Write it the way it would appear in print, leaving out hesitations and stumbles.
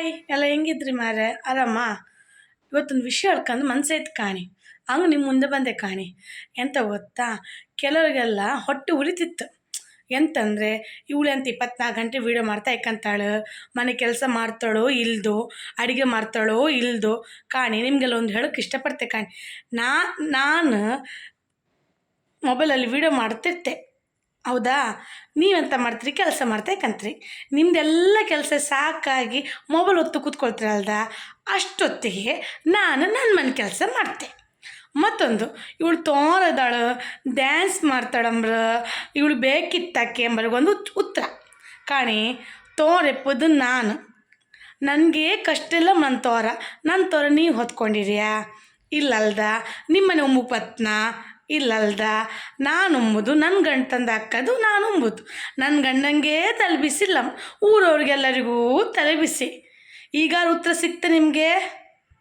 Hi ಎಲ್ಲ ಹೆಂಗಿದ್ರಿ ಮಾರೆ ಆರಾಮ. ಇವತ್ತೊಂದು ವಿಷಯ ಹೇಳ್ಕೊಂಡು ಮನ್ಸೈತೆ ಕಾಣಿ, ಹಂಗೆ ನಿಮ್ಮ ಮುಂದೆ ಬಂದೆ ಕಾಣಿ. ಎಂತ ಗೊತ್ತಾ, ಕೆಲವರಿಗೆಲ್ಲ ಹೊಟ್ಟೆ ಉರಿತಿತ್ತು. ಎಂತಂದರೆ ಇವಳು ಅಂತ 24 ಗಂಟೆ ವೀಡಿಯೋ ಮಾಡ್ತಾ ಇಕ್ಕಂತಾಳು, ಮನೆ ಕೆಲಸ ಮಾಡ್ತಾಳೋ ಇಲ್ದೋ, ಅಡುಗೆ ಮಾಡ್ತಾಳೋ ಇಲ್ದೋ ಕಾಣಿ. ನಿಮಗೆಲ್ಲ ಒಂದು ಹೇಳೋಕ್ಕೆ ಇಷ್ಟಪಡ್ತೆ ಕಾಣಿ. ನಾನು ಮೊಬೈಲಲ್ಲಿ ವೀಡಿಯೋ ಮಾಡ್ತಿರ್ತೆ, ಹೌದಾ? ನೀವೆಂತ ಮಾಡ್ತೀರಿ, ಕೆಲಸ ಮಾಡ್ತಾ ಇಕ್ಕಂತ್ರಿ. ನಿಮ್ಮದೆಲ್ಲ ಕೆಲಸ ಸಾಕಾಗಿ ಮೊಬೈಲ್ ಹೊತ್ತು ಕೂತ್ಕೊಳ್ತೀರಲ್ದ, ಅಷ್ಟೊತ್ತಿಗೆ ನಾನು ನನ್ನ ಮನೆ ಕೆಲಸ ಮಾಡ್ತೆ. ಮತ್ತೊಂದು, ಇವಳು ತೋರದಾಳು ಡ್ಯಾನ್ಸ್ ಮಾಡ್ತಾಳಂಬ್ರ, ಇವಳು ಬೇಕಿತ್ತಕ್ಕೆ ಎಂಬರಿಗೊಂದು ಉತ್ತರ ಕಾಣಿ. ತೋರೆಪ್ಪದು ನಾನು, ನನಗೆ ಕಷ್ಟ ಇಲ್ಲ ನನ್ನ ತೋರ ನೀವು ಹೊತ್ಕೊಂಡಿರ್ಯಾ ಇಲ್ಲಲ್ದ, ನಿಮ್ಮನೆ ಉಮ್ಮುಪತ್ನ ಇಲ್ಲಲ್ದ. ನಾನು ಉಂಬುದು ನನ್ನ ಗಂಡ ತಂದು ಹಾಕೋದು, ನಾನು ಉಂಬುದು ನನ್ನ ಗಂಡಂಗೆ ತಲೆ ಬಿಸಿಲ್ಲ, ಊರವ್ರಿಗೆಲ್ಲರಿಗೂ ತಲೆ ಬಿಸಿ. ಈಗ ಉತ್ತರ ಸಿಕ್ತೆ ನಿಮಗೆ?